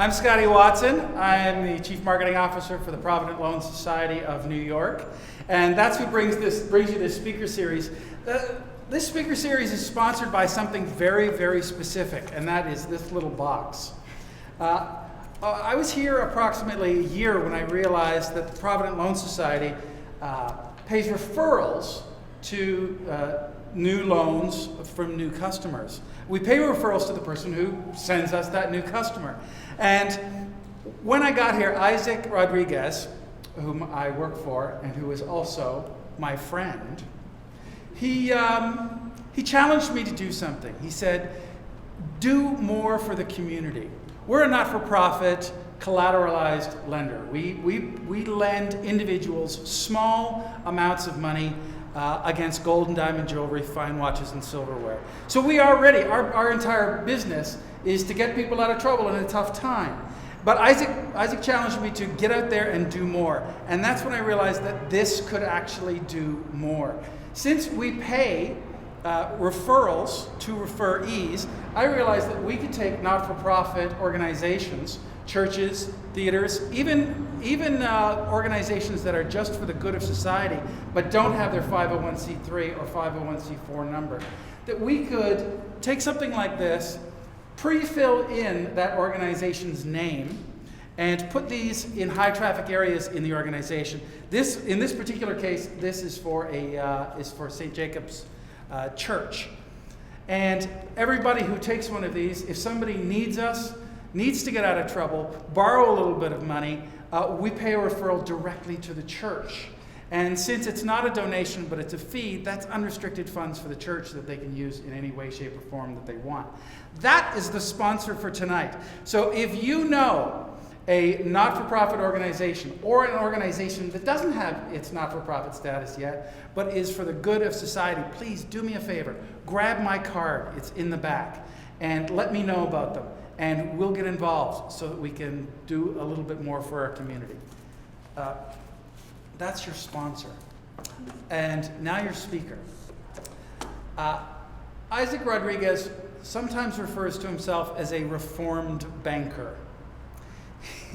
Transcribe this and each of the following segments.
I'm Scotty Watson. I'm the Chief Marketing Officer for the Provident Loan Society of New York. And that's who brings you this speaker series. This speaker series is sponsored by something very, very specific, and that is this little box. I was here approximately a year when I realized that the Provident Loan Society pays referrals to new loans from new customers. We pay referrals to the person who sends us that new customer. And when I got here, Isaac Rodriguez, whom I work for and who is also my friend, he challenged me to do something. He said, do more for the community. We're a not-for-profit, collateralized lender. We lend individuals small amounts of money against gold and diamond jewelry, fine watches, and silverware. So we are ready. Our entire business is to get people out of trouble in a tough time. But Isaac challenged me to get out there and do more. And that's when I realized that this could actually do more. Since we pay referrals to referees, I realized that we could take not-for-profit organizations, churches, theaters, even organizations that are just for the good of society, but don't have their 501c3 or 501c4 number, that we could take something like this, pre-fill in that organization's name, and put these in high traffic areas in the organization. In this particular case, this is for St. Jacob's Church. And everybody who takes one of these, if somebody needs to get out of trouble, borrow a little bit of money, we pay a referral directly to the church. And since it's not a donation, but it's a fee, that's unrestricted funds for the church that they can use in any way, shape, or form that they want. That is the sponsor for tonight. So if you know a not-for-profit organization or an organization that doesn't have its not-for-profit status yet, but is for the good of society, please do me a favor. Grab my card. It's in the back. And let me know about them. And we'll get involved so that we can do a little bit more for our community. That's your sponsor. And now your speaker. Isaac Rodriguez sometimes refers to himself as a reformed banker.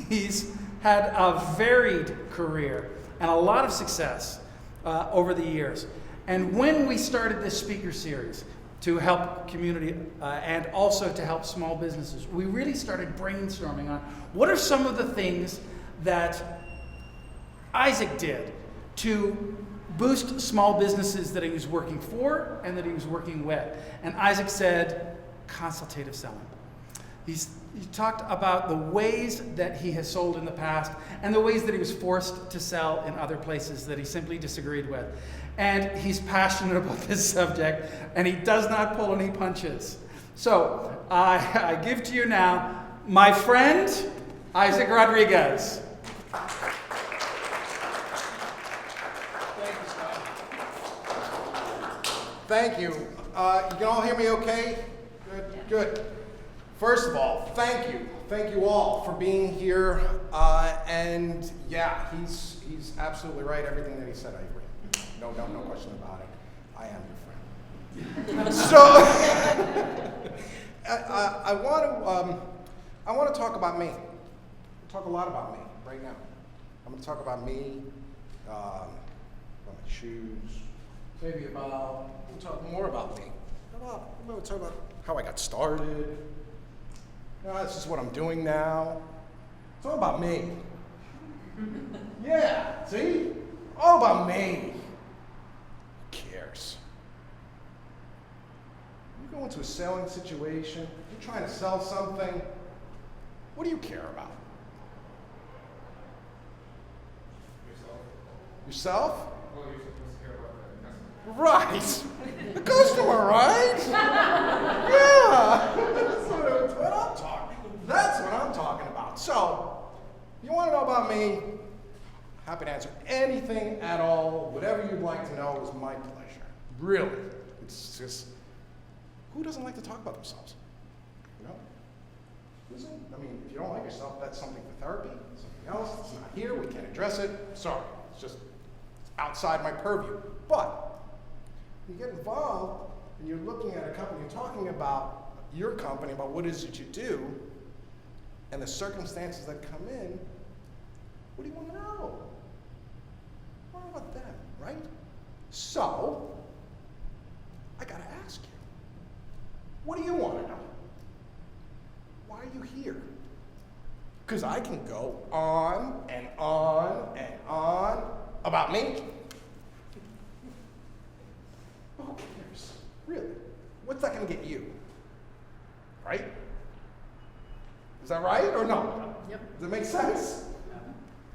He's had a varied career and a lot of success over the years. And when we started this speaker series to help community and also to help small businesses, we really started brainstorming on what are some of the things that Isaac did to boost small businesses that he was working for and that he was working with. And Isaac said, consultative selling. He talked about the ways that he has sold in the past and the ways that he was forced to sell in other places that he simply disagreed with. And he's passionate about this subject, and he does not pull any punches. So I give to you now my friend, Isaac Rodriguez. Thank you. You can all hear me okay? Good. First of all, thank you. Thank you all for being here. And yeah, he's absolutely right. Everything that he said, I agree. No question about it. I am your friend. So I want to talk about me. Talk a lot about me right now. I'm going to talk about me, about my shoes. Maybe we'll talk more about me. We'll talk about how I got started. This is what I'm doing now. It's all about me. Yeah, see? All about me. Who cares? You go into a selling situation, you're trying to sell something, what do you care about? Yourself? Well, you're supposed to care about the customer. Right. The customer, right? Yeah. That's what I'm talking about. So, you want to know about me? Happy to answer anything at all. Whatever you'd like to know is my pleasure. Really. It's just, who doesn't like to talk about themselves? You know? I mean, if you don't like yourself, that's something for therapy, something else. It's not here. We can't address it. Sorry. It's just outside my purview. But you get involved and you're looking at a company, you're talking about your company, about what is it you do, and the circumstances that come in, what do you want to know? What about them, right? So, I gotta ask you, what do you want to know? Why are you here? Because I can go on and on and on about me. Who cares? Really? What's that going to get you? Right? Is that right or no? Yep. Does it make sense?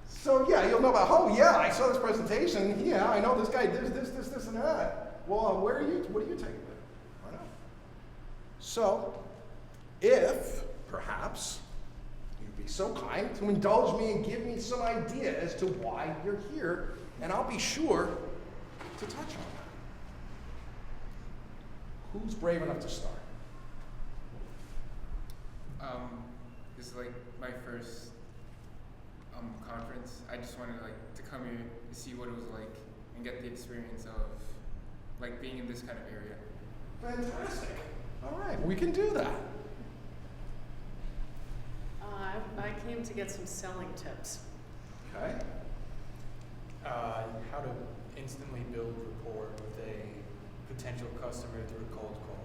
So yeah, you'll know about, oh yeah, I saw this presentation. Yeah, I know this guy did this, and that. Well, what are you taking with it? I know. So, if perhaps you'd be so kind to indulge me and give me some idea as to why you're here, and I'll be sure to touch on that. Who's brave enough to start? This is like my first conference. I just wanted to come here to see what it was like and get the experience of being in this kind of area. Fantastic. All right, we can do that. I came to get some selling tips. Okay. How to instantly build rapport with a potential customer through a cold call.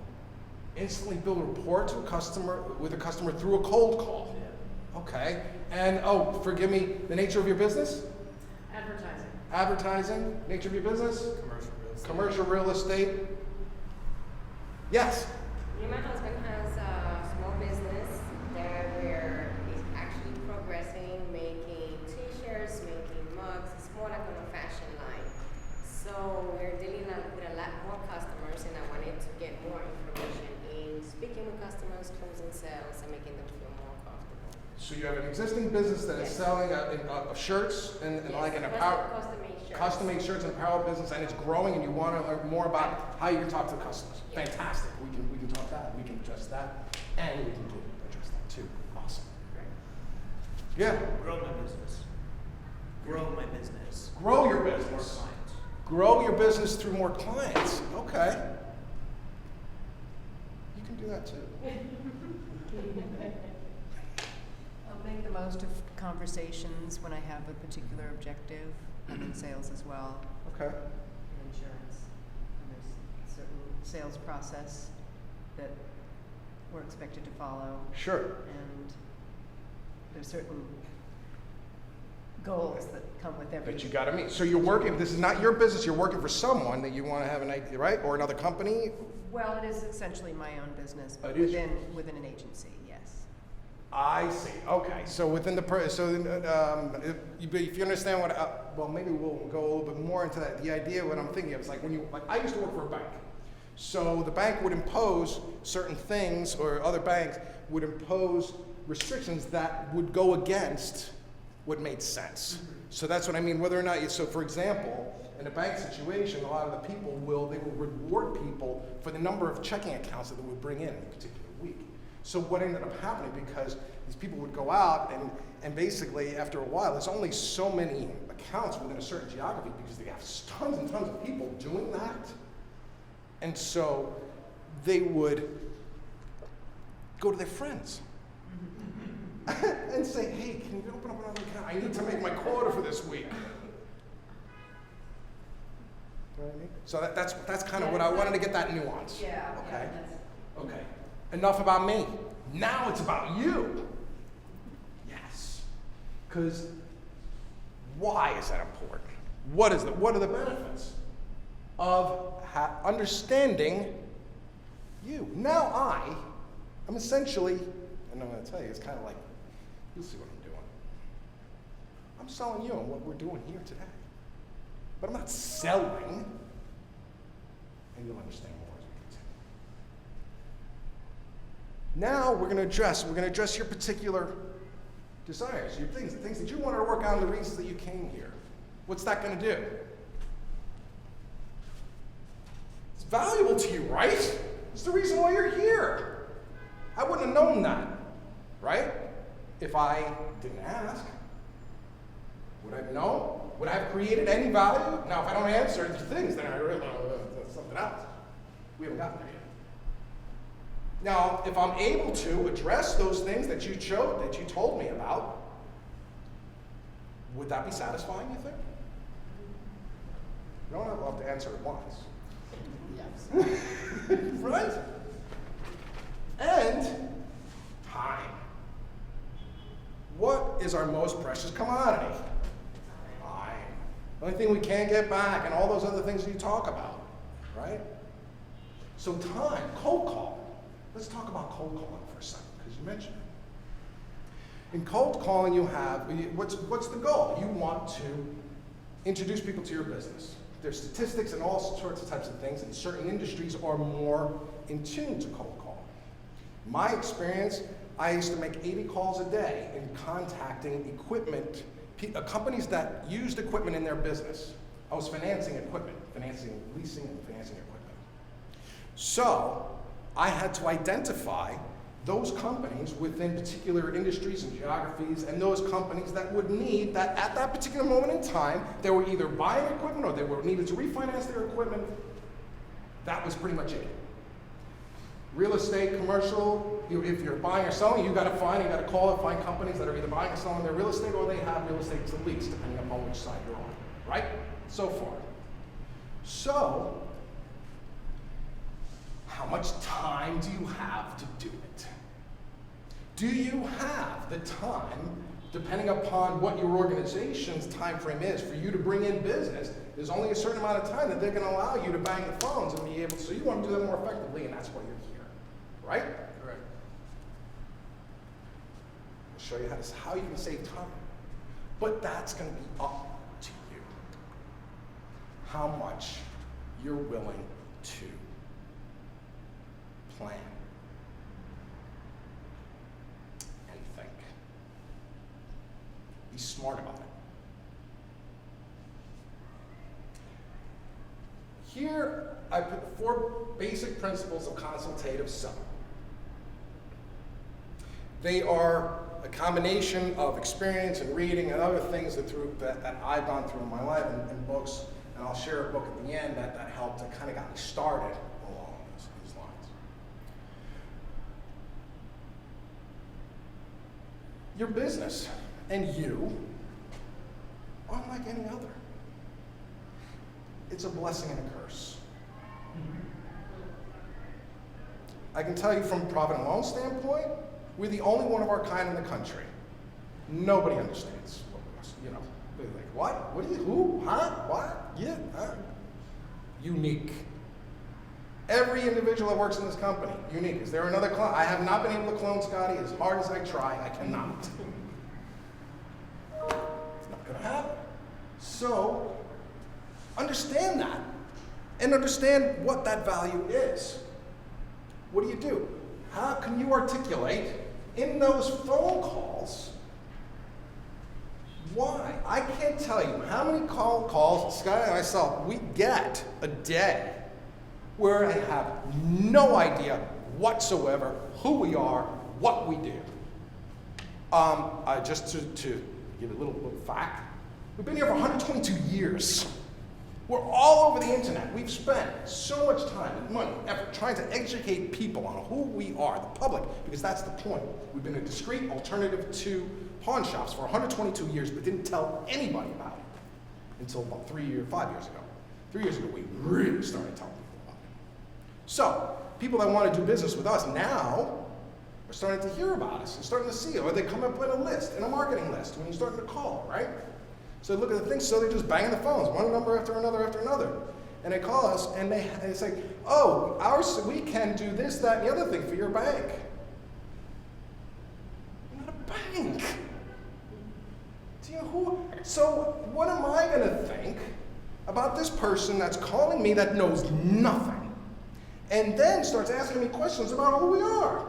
Instantly build rapport to a customer through a cold call. Yeah. Okay. And forgive me, the nature of your business? Advertising. Advertising, nature of your business? Commercial real estate. Commercial real estate. Yes. My husband has a small business that where he's actually progressing, making t-shirts, making mugs. It's more like on a fashion line. So we're dealing with a lot more customers, and I wanted to get more information in speaking with customers, closing sales, and making them feel more comfortable. So you have an existing business that is Yes. selling shirts and Yes, like an apparel, custom-made shirts. custom-made shirts and apparel business, and it's growing, and you want to learn more about how you can talk to the customers. Yes. Fantastic. We can talk that. We can address that, and we can address that too. Awesome. Yeah. Grow my business. Grow my business. Grow your More business. clients. Grow your business through more clients. Okay. You can do that too. I'll make the most of conversations when I have a particular objective. I'm in sales as well, Okay. in insurance. And there's a certain sales process that we're expected to follow, Sure. and there's certain goals that come with every. That you got to meet. So you're working. This is not your business. You're working for someone that you want to have an idea, right? Or another company. Well, it is essentially my own business, but It is. within an agency, yes. I see. Okay. So within the if you understand what, well, maybe we'll go a little bit more into that. The idea, what I'm thinking of, is like I used to work for a bank. So the bank would impose certain things, or other banks would impose restrictions that would go against what made sense. So that's what I mean. Whether or not so for example, in a bank situation, a lot of the people they will reward people for the number of checking accounts that they would bring in a particular week. So what ended up happening, because these people would go out and basically after a while, there's only so many accounts within a certain geography because they have tons and tons of people doing that. And so they would go to their friends and say, hey, can you open up another account? I need to make my quota for this week. You know what I mean? So that's kind of what I wanted to get that nuance. Yeah. Okay. Okay. Enough about me. Now it's about you. Yes. Because why is that important? What are the benefits of understanding you? Now I'm essentially, and I'm going to tell you, it's kind of like, you'll see what I'm doing. I'm selling you on what we're doing here today. But I'm not selling, and you'll understand more as we continue. Now we're going to address your particular desires, your things that you wanted to work on, the reasons that you came here. What's that going to do? It's valuable to you, right? It's the reason why you're here. I wouldn't have known that, right? If I didn't ask. Would I have known? Would I have created any value? Now, if I don't answer the things, then I really know that's something else. We haven't gotten there Now, if I'm able to address those things that you told me about, would that be satisfying, you think? You don't have to answer it once. Yes. Right? And time. What is our most precious commodity? Time. The only thing we can't get back, and all those other things you talk about, right? So time, cold call. Let's talk about cold calling for a second, because you mentioned it. In cold calling, you have, what's the goal? You want to introduce people to your business. There's statistics and all sorts of types of things, and certain industries are more in tune to cold call. In my experience, I used to make 80 calls a day in contacting equipment, companies that used equipment in their business. I was financing equipment, leasing and financing equipment. So I had to identify those companies within particular industries and geographies, and those companies that would need that at that particular moment in time, they were either buying equipment or they were needed to refinance their equipment. That was pretty much it. Real estate, commercial, if you're buying or selling, you got to call and find companies that are either buying or selling their real estate, or they have real estate to lease, depending upon which side you're on, right? So far. So, how much time do you have to do it? Do you have the time, depending upon what your organization's time frame is, for you to bring in business? There's only a certain amount of time that they're going to allow you to bang the phones and be able to, so you want to do that more effectively, and that's why you're here, right? Correct. I'll show you how you can save time. But that's going to be up to you. How much you're willing to plan and think. Be smart about it. Here, I put 4 basic principles of consultative selling. They are a combination of experience and reading and other things that I've gone through in my life and books, and I'll share a book at the end that helped to kind of got me started along these lines. Your business and you are unlike any other. It's a blessing and a curse. I can tell you from a Provident Loan standpoint, we're the only one of our kind in the country. Nobody understands what we are. You know, they're like, what? What are you? Who? Huh? What? Yeah. Huh? Unique. Every individual that works in this company, unique. Is there another clone? I have not been able to clone Scotty as hard as I try. I cannot. It's not going to happen. So, understand that, and understand what that value is. What do? How can you articulate in those phone calls why? I can't tell you how many calls Scott and myself we get a day where I have no idea whatsoever who we are, what we do. Just to give a little fact, we've been here for 122 years. We're all over the internet. We've spent so much time and money, effort trying to educate people on who we are, the public, because that's the point. We've been a discreet alternative to pawn shops for 122 years, but didn't tell anybody about it until about 5 years ago. 3 years ago, we really started telling people about it. So, people that want to do business with us now are starting to hear about us and starting to see it, or they come up with a list, in a marketing list, when you're starting to call, right? So they look at the things, so they're just banging the phones, one number after another after another. And they call us, and they say, oh, we can do this, that, and the other thing for your bank. We're not a bank. Do you know who? So what am I going to think about this person that's calling me that knows nothing, and then starts asking me questions about who we are?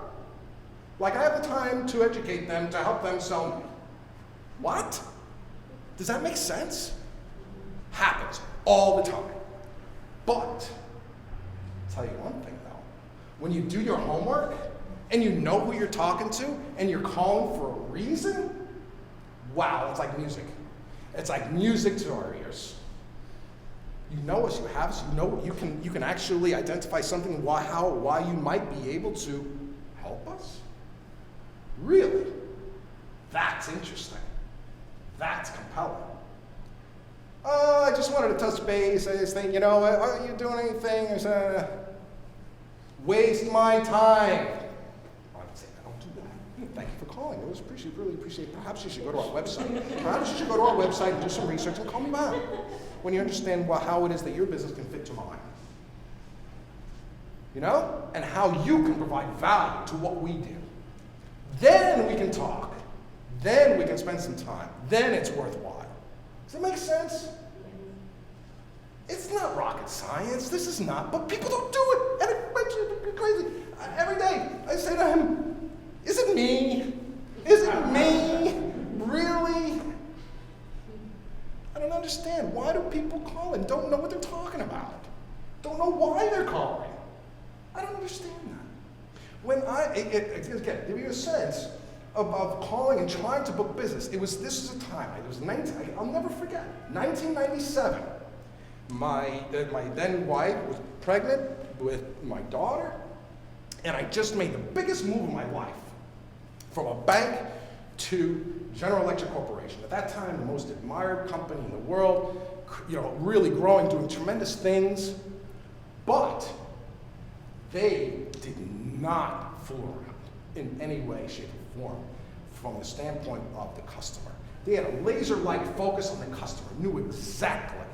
Like I have the time to educate them, to help them sell me. What? Does that make sense? Happens all the time. But, I'll tell you one thing though. When you do your homework, and you know who you're talking to, and you're calling for a reason, wow, it's like music. It's like music to our ears. You know us, you have us, you know you can actually identify something, why you might be able to help us? Really? That's interesting. That's compelling. I just wanted to touch base. I just think, are you doing anything? Waste my time. I would say, I don't do that. Thank you for calling. It was really appreciate. Perhaps you should go to our website. Perhaps you should go to our website and do some research and call me back when you understand how it is that your business can fit to mine. And how you can provide value to what we do. Then we can talk. Then we can spend some time. Then it's worthwhile. Does that make sense? It's not rocket science. This is not, but people don't do it. And it makes you crazy. Every day I say to him, is it me? Is it me? Really? I don't understand. Why do people call and don't know what they're talking about? Don't know why they're calling. I don't understand that. When again, to give you a sense of calling and trying to book business, this was a time, I'll never forget, 1997. My then wife was pregnant with my daughter, and I just made the biggest move of my life from a bank to General Electric Corporation. At that time, the most admired company in the world, really growing, doing tremendous things, but they did not fool around in any way, shape, or form from the standpoint of the customer. They had a laser-like focus on the customer, knew exactly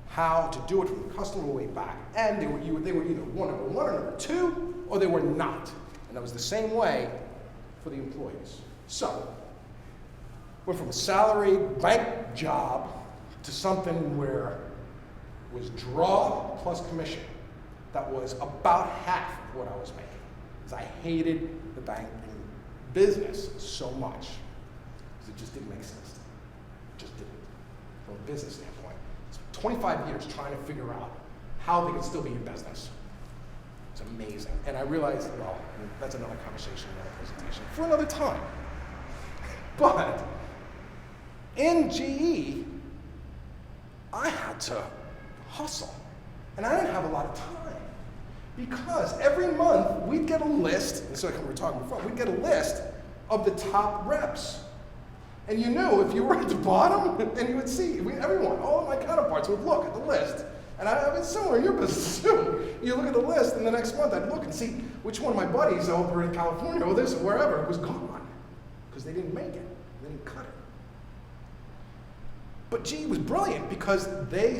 how to do it from the customer way back, and they were either number one or number two, or they were not. And that was the same way for the employees. So, went from a salaried bank job to something where it was draw plus commission. That was about half of what I was making, because I hated the banking business so much, because it just didn't make sense to me. It just didn't, from a business standpoint. It's 25 years trying to figure out how they could still be in business. It's amazing. And I realized, well, that's another conversation, another presentation, for another time. But in GE, I had to hustle. And I didn't have a lot of time. Because every month we'd get a list, and so like we were talking before, we'd get a list of the top reps. And you knew if you were at the bottom, and you would see, everyone, all of my counterparts would look at the list. And I mean, similar in your business too. You look at the list, and the next month I'd look and see which one of my buddies over in California or this or wherever was gone. Because they didn't make it, they didn't cut it. But GE was brilliant because they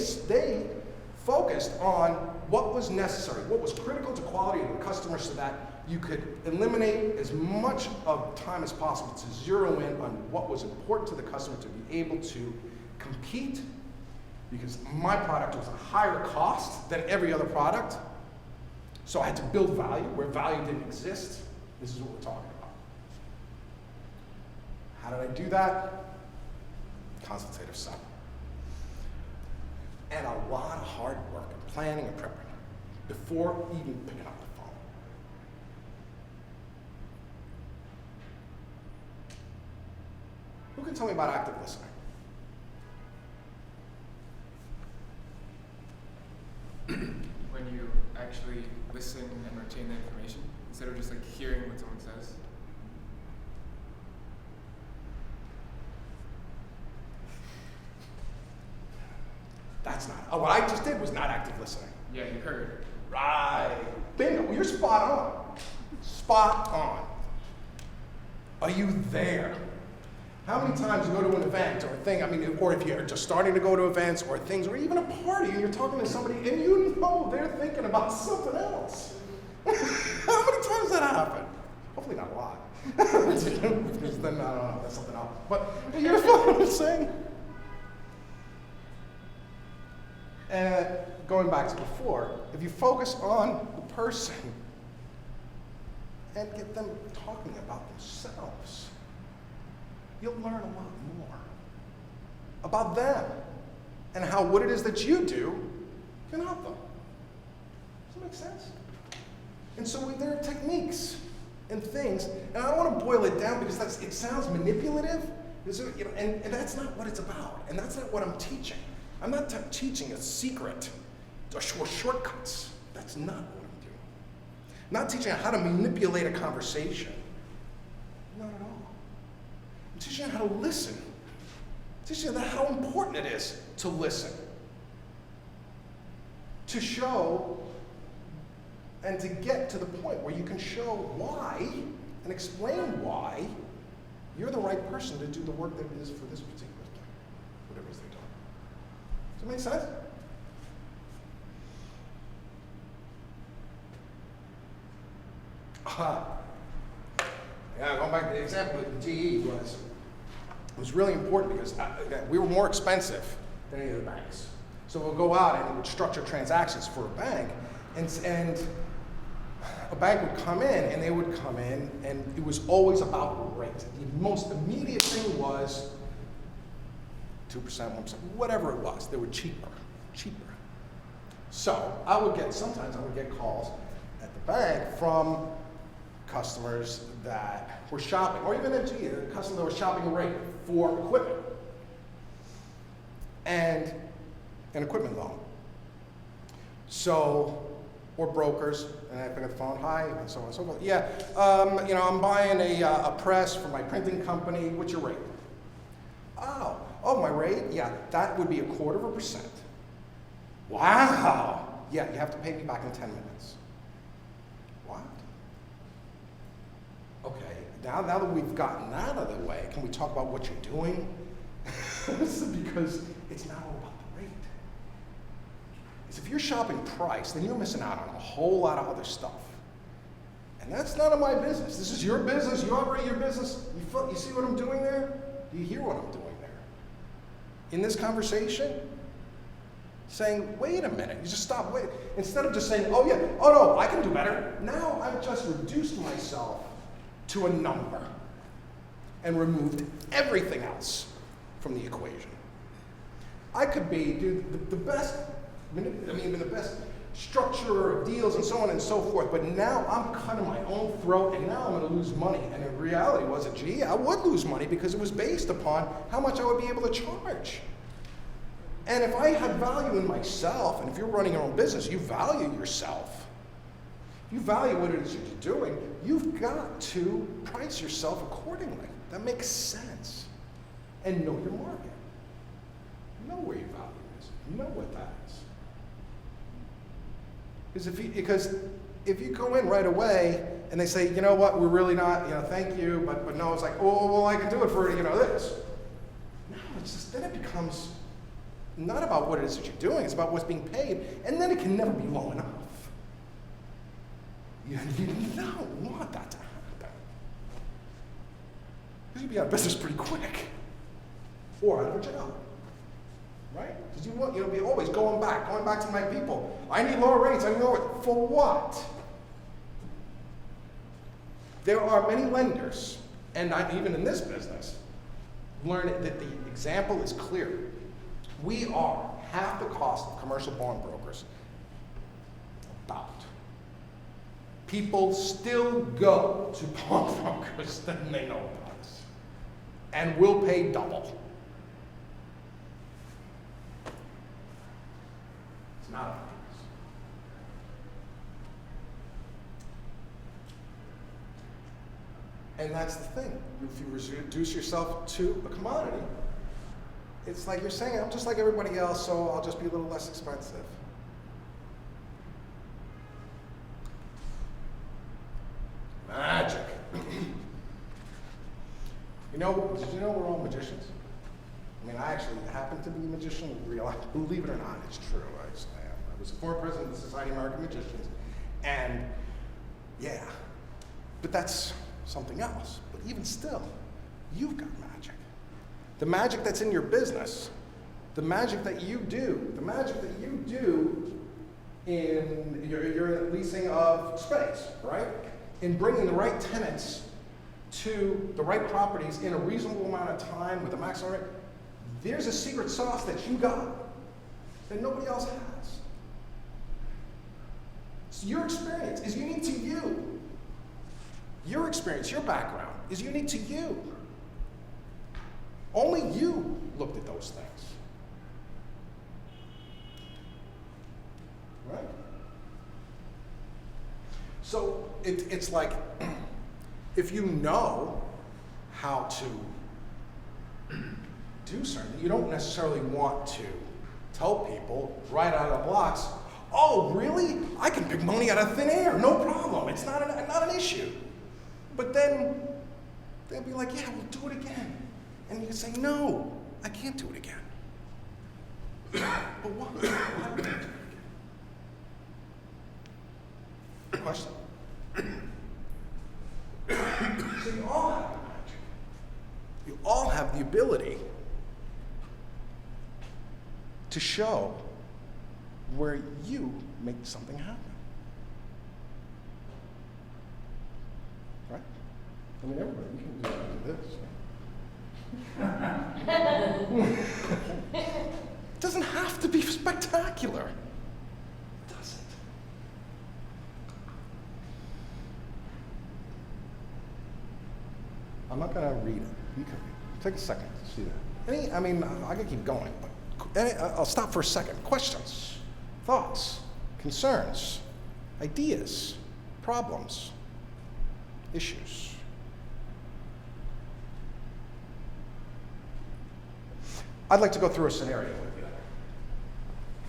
focused on what was necessary, what was critical to quality of the customer, so that you could eliminate as much of time as possible to zero in on what was important to the customer to be able to compete, because my product was a higher cost than every other product. So I had to build value where value didn't exist. This is what we're talking about. How did I do that? Consultative selling. And a lot of hard work and planning and prepping before even picking up the phone. Who can tell me about active listening? When you actually listen and retain the information instead of just like hearing what someone says. That's not. Oh, what I just did was not active listening. Yeah, you heard. Right. Bingo. You're spot on. Spot on. Are you there? How many times you go to an event or a thing, or if you're just starting to go to events or things, or even a party and you're talking to somebody and you know they're thinking about something else. How many times that happen? Hopefully not a lot. Because then, I don't know, that's something else. But you know what I'm saying? And going back to before, if you focus on the person and get them talking about themselves, you'll learn a lot more about them and how what it is that you do can help them. Does that make sense? And so there are techniques and things, and I don't want to boil it down because it sounds manipulative, and that's not what it's about, and that's not what I'm teaching. I'm not teaching a secret or shortcuts. That's not what I'm doing. not teaching you how to manipulate a conversation. Not at all. I'm teaching you how to listen. I'm teaching you how important it is to listen. To show and to get to the point where you can show why and explain why you're the right person to do the work that it is for this particular thing, whatever it is they're doing. Does that make sense? Yeah, going back to the example with GE was really important because we were more expensive than any of the banks. So we'll go out and we would structure transactions for a bank, and a bank would come in, and they would come in, and it was always about rate. The most immediate thing was 2%, 1%, whatever it was. They were cheaper. So sometimes I would get calls at the bank from customers that were shopping, or even at GE, a customer that was shopping a rate for equipment and an equipment loan. So, or brokers, and I pick up the phone, hi, and so on and so forth. Yeah, I'm buying a press for my printing company. What's your rate? Oh, my rate? Yeah, that would be 0.25%. Wow. Yeah, you have to pay me back in 10 minutes. What? Okay, now that we've gotten that out of the way, can we talk about what you're doing? Because it's not all about the rate. If you're shopping price, then you're missing out on a whole lot of other stuff. And that's none of my business. This is your business. You operate your business. You see what I'm doing there? Do you hear what I'm doing there? In this conversation, saying, wait a minute, you just stop, wait. Instead of just saying, oh yeah, oh no, I can do better. Now I've just reduced myself to a number and removed everything else from the equation. I could be, the best structure of deals and so on and so forth, but now I'm cutting my own throat, and now I'm going to lose money. And in reality, I would lose money because it was based upon how much I would be able to charge. And if I had value in myself, and if you're running your own business, you value yourself. You value what it is you're doing, you've got to price yourself accordingly. That makes sense. And know your market. Know where your value is. Know what that is. Because if you go in right away and they say, you know what, we're really not, thank you, but no, it's like, oh, well, I can do it for, this. No, it's just, then it becomes not about what it is that you're doing, it's about what's being paid, and then it can never be low enough. You don't want that to happen. Because you'll be out of business pretty quick. Or out of a job. Right? Because you want, be always going back to my people. I need lower rates, I need lower. For what? There are many lenders, and even in this business, learn that the example is clear. We are half the cost of commercial bond brokers. About. People still go to bond brokers than they know about us. And will pay double. It's not obvious. And that's the thing. If you reduce yourself to a commodity, it's like you're saying, I'm just like everybody else, so I'll just be a little less expensive. Magic. Did you know we're all magicians? I mean, I actually happen to be a magician. Believe it or not, it's true. I was a former president of the Society of American Magicians, and yeah, but that's something else. But even still, you've got magic. The magic that's in your business, the magic that you do, in your leasing of space, right? In bringing the right tenants to the right properties in a reasonable amount of time with a maximum rate, there's a secret sauce that you got that nobody else has. So your experience is unique to you. Your experience, your background is unique to you. Only you looked at those things. Right? So it's like, if you know how to do something, you don't necessarily want to tell people right out of the blocks, oh, really? I can pick money out of thin air, no problem. It's not an issue. But then they'll be like, yeah, we'll do it again. And you can say, no, I can't do it again. But why? Why would I do it again? Question? So you all have the ability to show where you make something happen. Right? I mean, everybody can do this. It doesn't have to be spectacular. It doesn't. I'm not going to read it. You can take a second to see that. I could keep going, but I'll stop for a second. Questions, thoughts, concerns, ideas, problems, issues. I'd like to go through a scenario with you.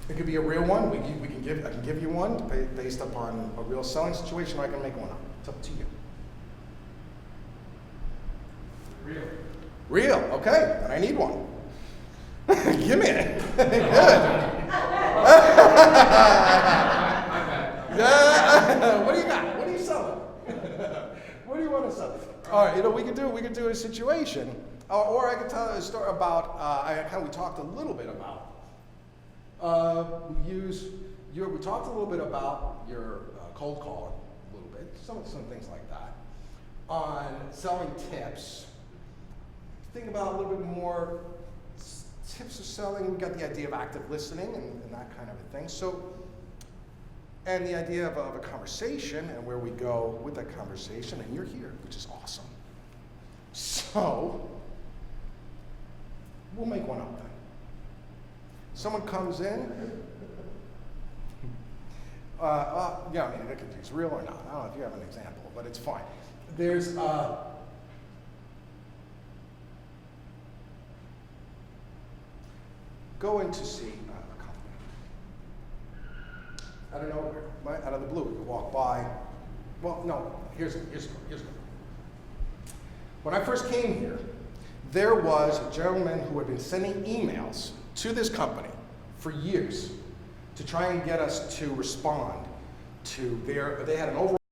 It could be a real one. I can give you one based upon a real selling situation, or I can make one up. It's up to you. Real. Real, okay, then I need one. Give me it. Good. What do you got? What are you selling? What do you want to sell? All right, we could do a situation, or I could tell a story about. We talked a little bit about. We talked a little bit about your cold calling, a little bit, some things like that, on selling tips. Think about a little bit more tips of selling. We got the idea of active listening and that kind of a thing. So, and the idea of a conversation and where we go with that conversation, and you're here, which is awesome. So, we'll make one up then. Someone comes in. It could be real or not. I don't know if you have an example, but it's fine. There's go in to see a company. Out of nowhere, out of the blue, you walk by. Well, no, here's when I first came here, there was a gentleman who had been sending emails to this company for years to try and get us to respond to they had an overall